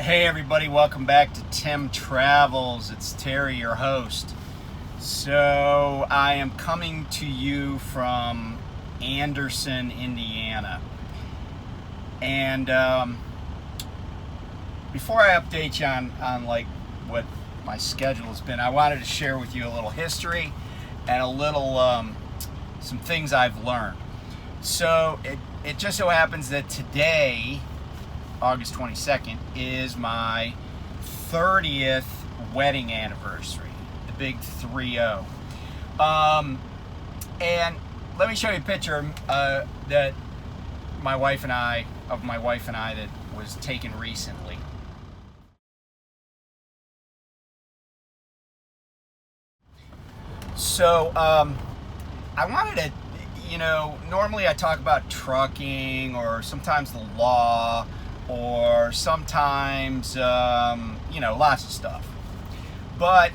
Hey everybody, welcome back to Tim Travels. It's Terry, your host. So I am coming to you from Anderson, Indiana. And before I update you on like what my schedule has been, I wanted to share with you a little history and a little some things I've learned. So it just so happens that today, August 22nd, is my 30th wedding anniversary, the big 3-0. And let me show you a picture that my wife and I that was taken recently. So I wanted to, normally I talk about trucking or sometimes the law or sometimes, lots of stuff. But,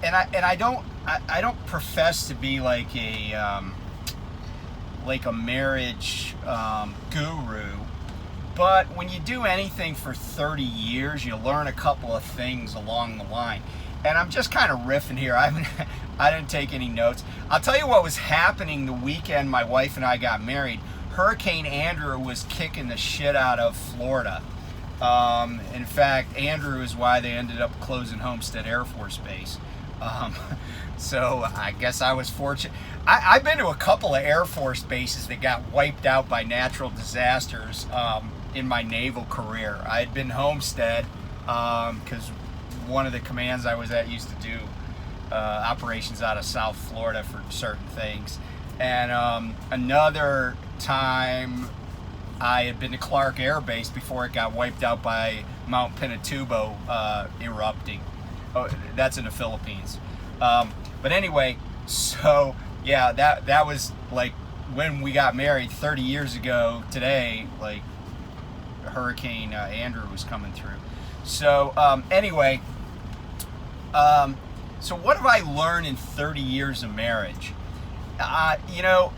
I don't profess to be like a marriage guru. But when you do anything for 30 years, you learn a couple of things along the line. And I'm just kind of riffing here. I didn't take any notes. I'll tell you what was happening the weekend my wife and I got married. Hurricane Andrew was kicking the shit out of Florida. In fact, Andrew is why they ended up closing Homestead Air Force Base. So I guess I was fortunate. I've been to a couple of Air Force bases that got wiped out by natural disasters in my naval career. I had been Homestead because one of the commands I was at used to do operations out of South Florida for certain things. And another time I had been to Clark Air Base before it got wiped out by Mount Pinatubo erupting. Oh, that's in the Philippines. But anyway, so yeah, that was like when we got married 30 years ago today, like Hurricane Andrew was coming through. So anyway, so what have I learned in 30 years of marriage?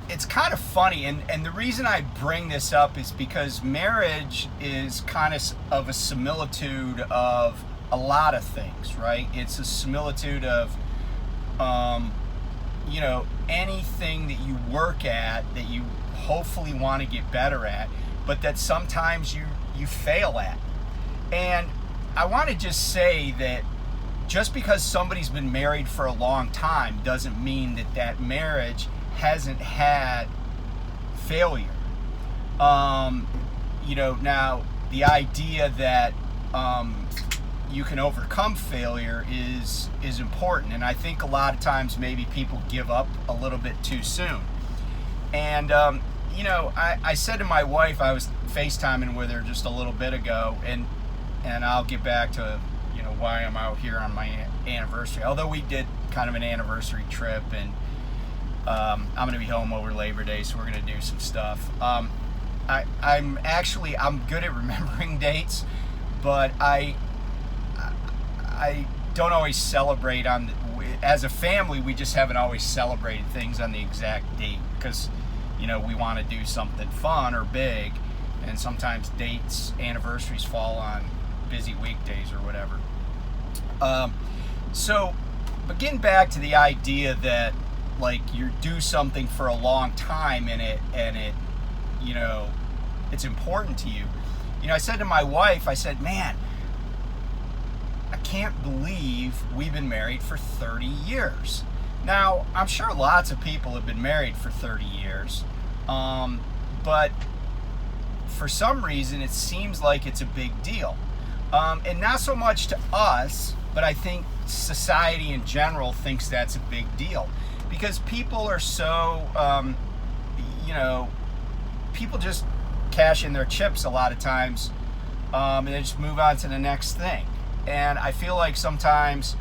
It's kind of funny, and the reason I bring this up is because marriage is kind of a similitude of a lot of things, right? It's a similitude of, anything that you work at that you hopefully want to get better at, but that sometimes you fail at. And I want to just say that just because somebody's been married for a long time doesn't mean that marriage hasn't had failure. Now the idea that you can overcome failure is important, and I think a lot of times maybe people give up a little bit too soon. And I said to my wife, I was FaceTiming with her just a little bit ago, and I'll get back to why I'm out here on my anniversary. Although we did kind of an anniversary trip, and I'm going to be home over Labor Day, so we're going to do some stuff. I'm good at remembering dates, but I don't always celebrate as a family. We just haven't always celebrated things on the exact date because we want to do something fun or big, and sometimes anniversaries fall on busy weekdays or whatever. But getting back to the idea that like you do something for a long time and it it's important to you. I said to my wife, I said, man, I can't believe we've been married for 30 years. Now, I'm sure lots of people have been married for 30 years, but for some reason it seems like it's a big deal. And not so much to us, but I think society in general thinks that's a big deal because people are so, people just cash in their chips a lot of times, and they just move on to the next thing. And I feel like sometimes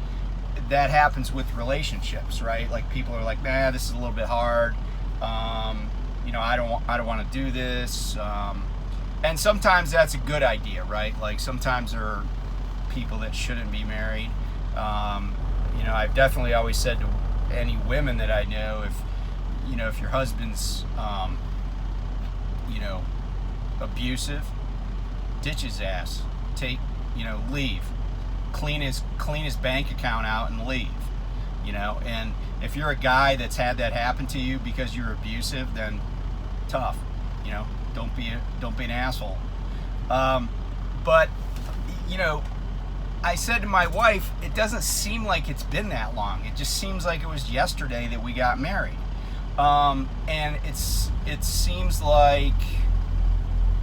that happens with relationships, right? Like people are like, nah, this is a little bit hard. I don't want to do this. And sometimes that's a good idea, right? Like sometimes there are people that shouldn't be married. I've definitely always said to any women that I know, if your husband's, abusive, ditch his ass. leave. Clean his bank account out and leave. And if you're a guy that's had that happen to you because you're abusive, then tough. Don't be an asshole. But I said to my wife, it doesn't seem like it's been that long. It just seems like it was yesterday that we got married. And it seems like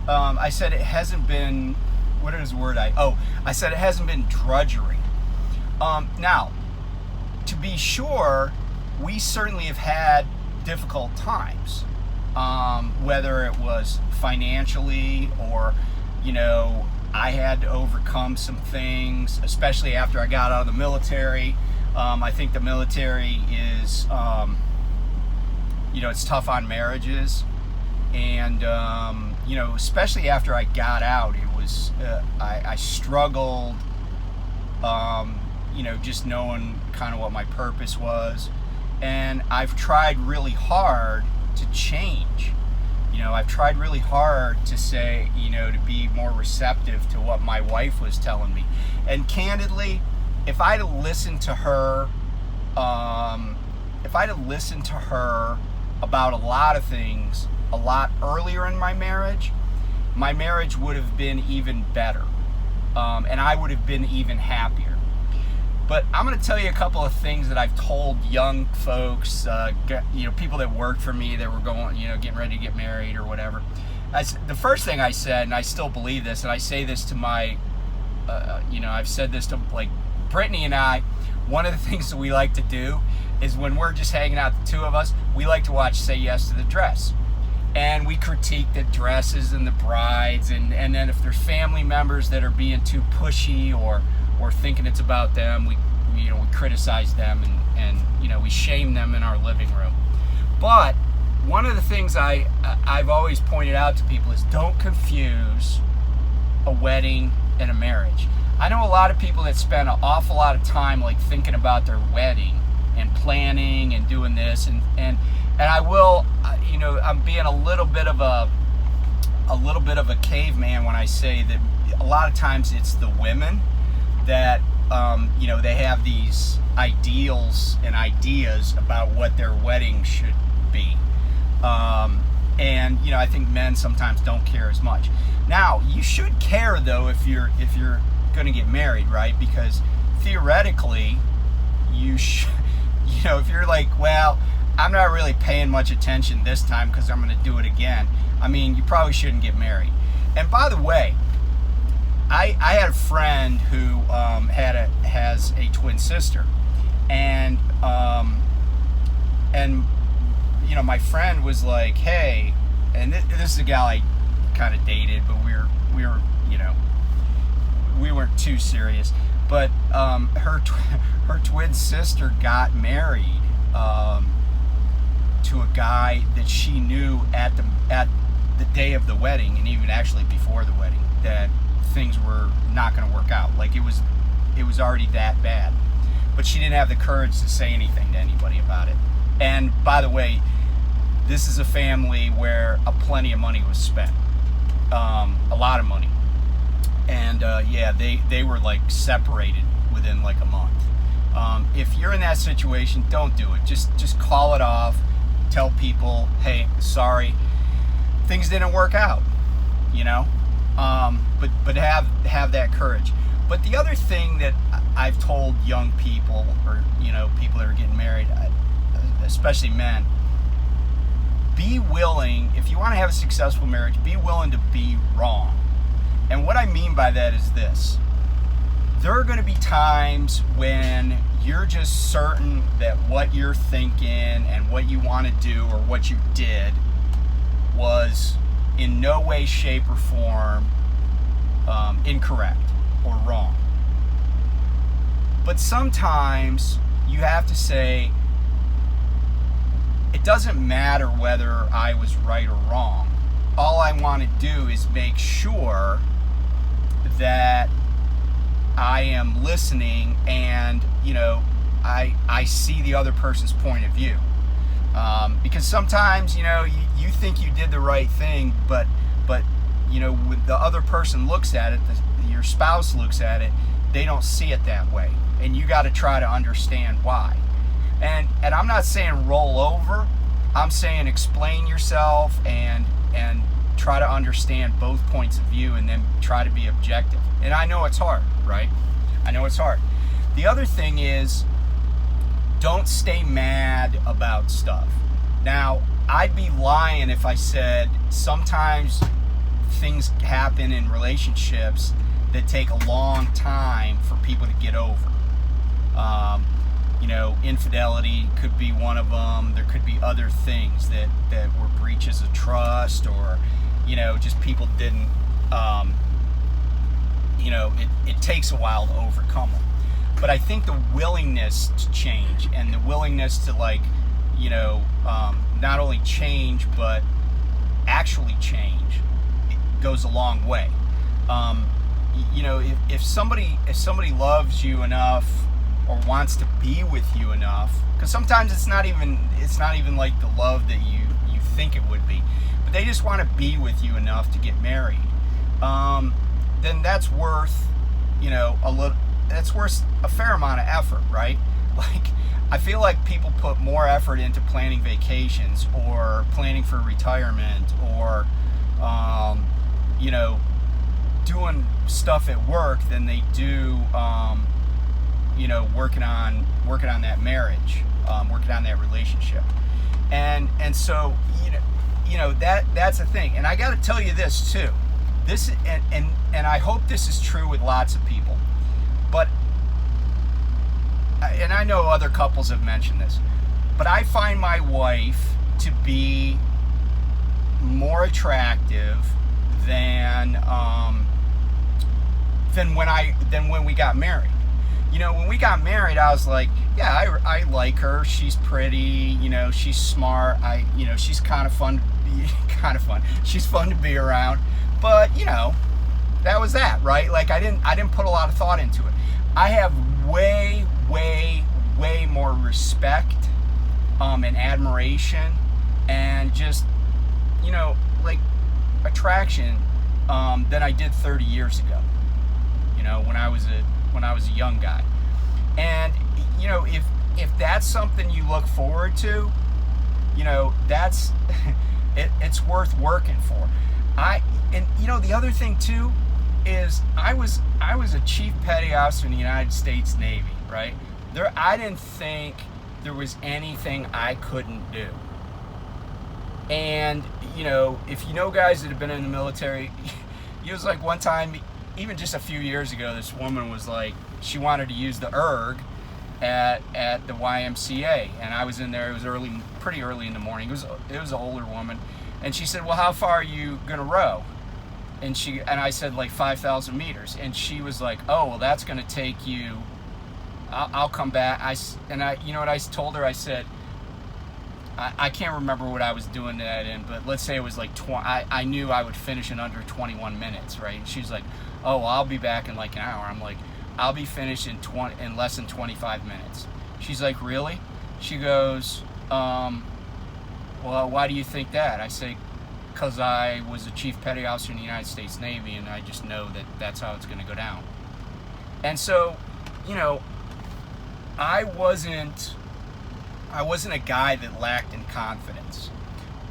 I said it hasn't been, what is the word I said it hasn't been drudgery. Now, to be sure, we certainly have had difficult times, whether it was financially or, I had to overcome some things, especially after I got out of the military. I think the military is, it's tough on marriages. And, especially after I got out, it was, I struggled, just knowing kind of what my purpose was. And I've tried really hard to change. I've tried really hard to say, to be more receptive to what my wife was telling me. And candidly, if I'd have listened to her, about a lot of things a lot earlier in my marriage would have been even better. And I would have been even happier. But I'm going to tell you a couple of things that I've told young folks, people that worked for me that were going, getting ready to get married or whatever. The first thing I said, and I still believe this, and I say this to my, I've said this to like Brittany and I, one of the things that we like to do is when we're just hanging out, the two of us, we like to watch Say Yes to the Dress. And we critique the dresses and the brides, and then if there's family members that are being too pushy or thinking it's about them, we criticize them and we shame them in our living room. But one of the things I've always pointed out to people is don't confuse a wedding and a marriage. I know a lot of people that spend an awful lot of time like thinking about their wedding and planning and doing this and I will, I'm being a little bit of a caveman when I say that a lot of times it's the women that they have these ideals and ideas about what their wedding should be, and I think men sometimes don't care as much. Now, you should care though if you're going to get married, right? Because theoretically, if you're like, well, I'm not really paying much attention this time because I'm going to do it again. I mean, you probably shouldn't get married. And by the way, I had a friend who has a twin sister, and my friend was like, hey, and this is a gal I kind of dated, but we weren't too serious. But her twin sister got married to a guy that she knew at the day of the wedding, and even actually before the wedding, that things were not going to work out. Like it was already that bad. But she didn't have the courage to say anything to anybody about it. And by the way, this is a family where plenty of money was spent, a lot of money. And they were like separated within like a month. If you're in that situation, don't do it. Just call it off. Tell people, hey, sorry, things didn't work out. But have that courage. But the other thing that I've told young people, or people that are getting married, especially men, be willing, if you want to have a successful marriage, be willing to be wrong. And what I mean by that is this: there are going to be times when you're just certain that what you're thinking and what you want to do or what you did was in no way, shape, or form incorrect or wrong. But sometimes you have to say, it doesn't matter whether I was right or wrong. All I want to do is make sure that I am listening and, I see the other person's point of view. Because sometimes, you think you did the right thing, but when the other person looks at it, your spouse looks at it, they don't see it that way, and you got to try to understand why. And I'm not saying roll over. I'm saying explain yourself and try to understand both points of view, and then try to be objective. And I know it's hard, right? I know it's hard. The other thing is, don't stay mad about stuff. Now, I'd be lying if I said sometimes things happen in relationships that take a long time for people to get over. Infidelity could be one of them. There could be other things that were breaches of trust, or, just people didn't, it takes a while to overcome them. But I think the willingness to change, and the willingness to not only change, but actually change, it goes a long way. If somebody loves you enough, or wants to be with you enough, because sometimes it's not even like the love that you think it would be, but they just want to be with you enough to get married, then that's worth that's worth a fair amount of effort, right? Like, I feel like people put more effort into planning vacations, or planning for retirement, or doing stuff at work than they do working on that marriage, working on that relationship. And so that's the thing. And I got to tell you this too. This and I hope this is true with lots of people. But and I know other couples have mentioned this, but I find my wife to be more attractive than when we got married. When we got married, I was like, yeah, I like her. She's pretty. She's smart. She's kind of fun. She's fun to be around. But that was that, right? Like, I didn't put a lot of thought into it. I have way more respect, and admiration, and just attraction, than I did 30 years ago. When I was a young guy. And if that's something you look forward to, that's it's worth working for. The other thing too is I was a chief petty officer in the United States Navy, right? I didn't think there was anything I couldn't do. And if guys that have been in the military, it was like one time, even just a few years ago, this woman was like, she wanted to use the erg at the YMCA, and I was in there. It was pretty early in the morning. It was an older woman, and she said, "Well, how far are you gonna row?" And I said, like 5,000 meters, and she was like, "Oh, well, that's gonna take you. I'll come back." You know what I told her? I said, I can't remember what I was doing that in, but let's say it was like I knew I would finish in under 21 minutes, right? And she's like, "Oh, well, I'll be back in like an hour." I'm like, "I'll be finished in less than 25 minutes." She's like, "Really?" She goes, "Well, why do you think that?" I say, "Because I was a chief petty officer in the United States Navy, and I just know that that's how it's going to go down." And so, I wasn't a guy that lacked in confidence.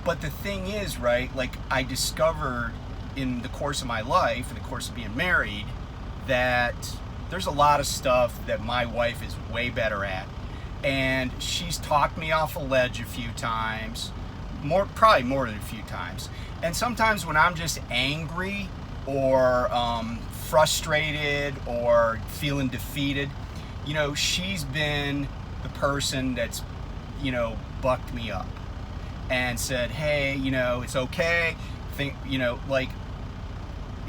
But the thing is, right, like, I discovered in the course of my life, in the course of being married, that there's a lot of stuff that my wife is way better at. And she's talked me off a ledge a few times, probably more than a few times. And sometimes when I'm just angry or frustrated or feeling defeated, she's been the person that's bucked me up and said, "Hey, it's okay.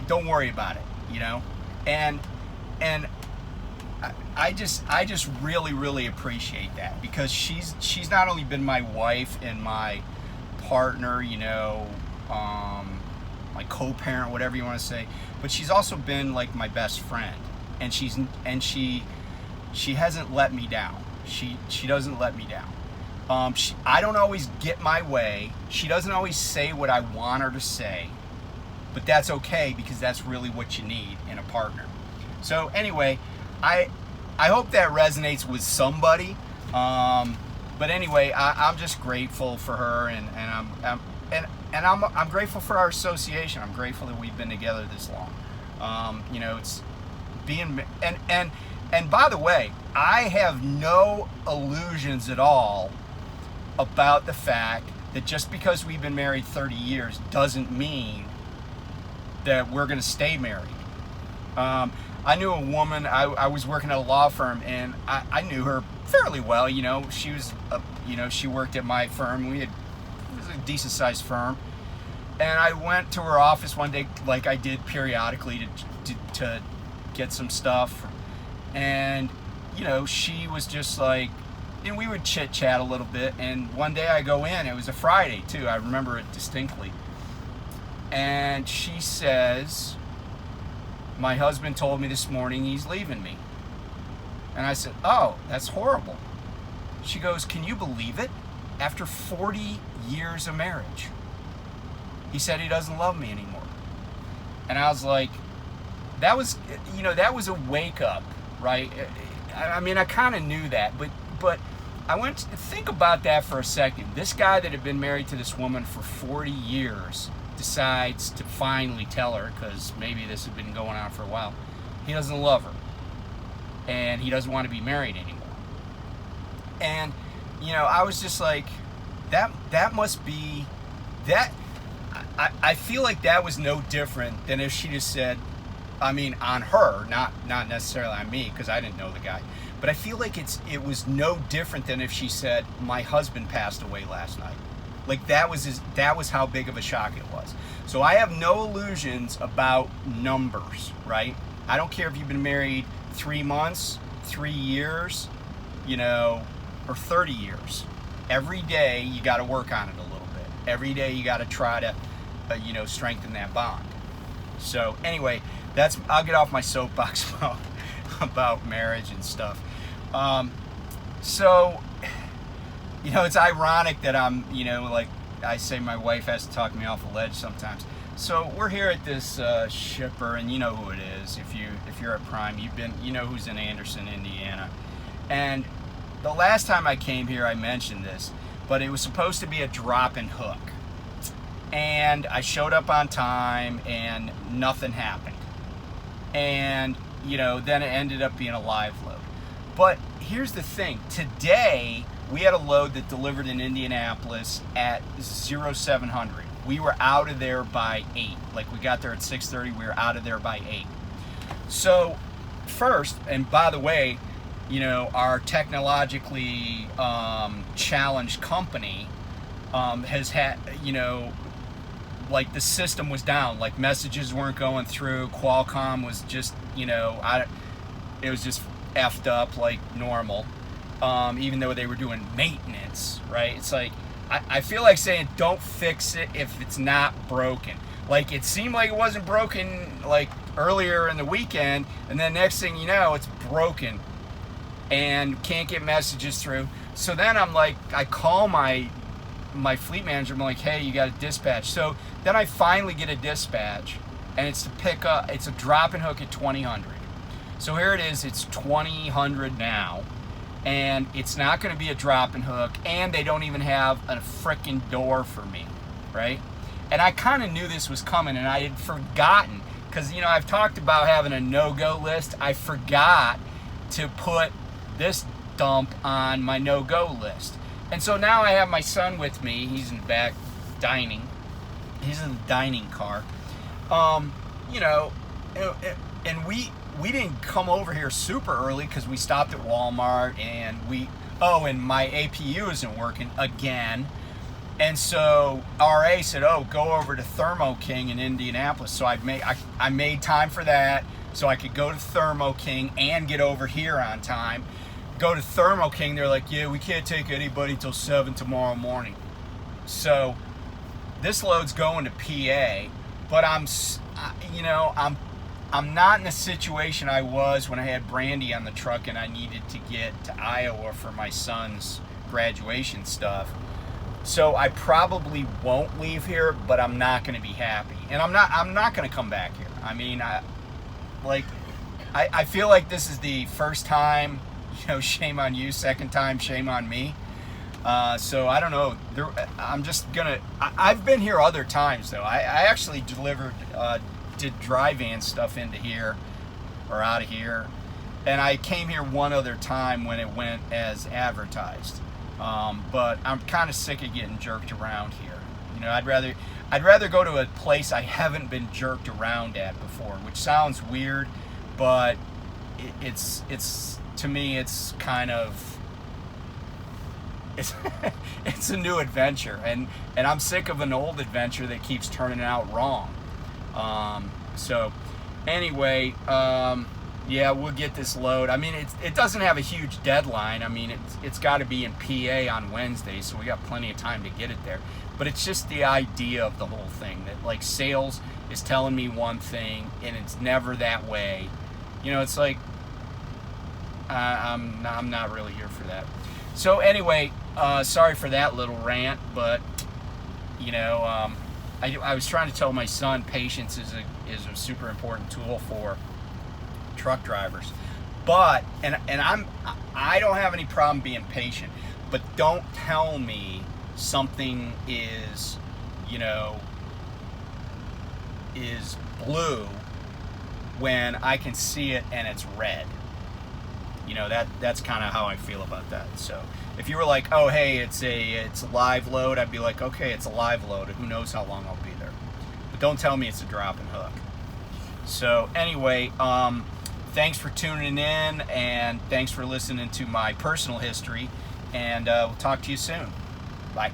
Don't worry about it, And I just really appreciate that, because she's not only been my wife and my partner, my co-parent, whatever you want to say, but she's also been like my best friend, and she hasn't let me down. She doesn't let me down. I don't always get my way. She doesn't always say what I want her to say, but that's okay, because that's really what you need in a partner. So anyway, I hope that resonates with somebody. But anyway, I'm just grateful for her, and I'm grateful for our association. I'm grateful that we've been together this long. It's being and by the way, I have no illusions at all about the fact that just because we've been married 30 years doesn't mean that we're going to stay married. I knew a woman, I was working at a law firm, and I knew her fairly well. She was, she worked at my firm. It was a decent sized firm. And I went to her office one day, like I did periodically, to get some stuff. And, she was just like, and we would chit chat a little bit. And one day I go in, it was a Friday too, I remember it distinctly. And she says, "My husband told me this morning he's leaving me." And I said, "Oh, that's horrible." She goes, "Can you believe it? After 40 years of marriage, he said he doesn't love me anymore." And I was like, that was a wake up, right? I mean, I kind of knew that, but I went to think about that for a second. This guy that had been married to this woman for 40 years decides to finally tell her, because maybe this had been going on for a while, he doesn't love her and he doesn't want to be married anymore. And I was just like, that must be that. I feel like that was no different than if she just said, I mean, on her, not necessarily on me, because I didn't know the guy, but I feel like it was no different than if she said, "My husband passed away last night." Like that was how big of a shock it was. So I have no illusions about numbers, right? I don't care if you've been married 3 months, 3 years, or 30 years. Every day you got to work on it a little bit. Every day you got to try to, strengthen that bond. So anyway, I'll get off my soapbox about marriage and stuff. So it's ironic that I'm, like I say, my wife has to talk me off a ledge sometimes. So we're here at this shipper, and you know who it is. If you're at Prime, you know who's in Anderson, Indiana. And the last time I came here, I mentioned this, but it was supposed to be a drop and hook. And I showed up on time, and nothing happened. And then it ended up being a live load. But here's the thing: today we had a load that delivered in Indianapolis at 0700. We were out of there by 8. Like, we got there at 6:30. We were out of there by 8. So first, and by the way, our technologically challenged company has had, like, the system was down. Like, messages weren't going through. Qualcomm was just, it was just effed up like normal. Even though they were doing maintenance, right? It's like, I feel like saying, don't fix it if it's not broken. Like, it seemed like it wasn't broken, like, earlier in the weekend, and then next thing you know, it's broken and can't get messages through. So then I'm like, I call my fleet manager. I'm like, "Hey, you got a dispatch?" So then I finally get a dispatch, and it's to pick up, it's a drop and hook at 2000. So here it is, it's 2000 now. And it's not going to be a drop and hook, and they don't even have a frickin' door for me, right? And I kind of knew this was coming, and I had forgotten, because I've talked about having a no-go list. I forgot to put this dump on my no-go list. And so now I have my son with me. He's in the back dining. He's in the dining car. And we didn't come over here super early because we stopped at Walmart, and and my APU isn't working again. And so RA said, "Oh, go over to Thermo King in Indianapolis." So I made time for that so I could go to Thermo King and get over here on time. Go to Thermo King, they're like, "Yeah, we can't take anybody till 7 tomorrow morning." So this load's going to PA, but I'm not in the situation I was when I had Brandy on the truck and I needed to get to Iowa for my son's graduation stuff. So I probably won't leave here, but I'm not going to be happy, and I'm not going to come back here. I mean, like, I feel like this is the first time, shame on you. Second time, shame on me. So I don't know. I'm just gonna. I've been here other times though. I actually did dry van stuff into here or out of here, and I came here one other time when it went as advertised. But I'm kind of sick of getting jerked around here. I'd rather go to a place I haven't been jerked around at before, which sounds weird, but it's to me it's kind of it's a new adventure, and I'm sick of an old adventure that keeps turning out wrong. So anyway, yeah, we'll get this load. I mean, it doesn't have a huge deadline. I mean, it's got to be in PA on Wednesday, so we got plenty of time to get it there. But it's just the idea of the whole thing that, like, sales is telling me one thing and it's never that way. It's like I'm not really here for that. So anyway, sorry for that little rant, but I was trying to tell my son patience is a super important tool for truck drivers. But I don't have any problem being patient, but don't tell me something is blue when I can see it and it's red. That's kind of how I feel about that. So if you were like, oh hey, it's a live load, I'd be like, okay, it's a live load, who knows how long I'll be there. But don't tell me it's a drop and hook. So anyway, thanks for tuning in, and thanks for listening to my personal history, and we'll talk to you soon. Bye.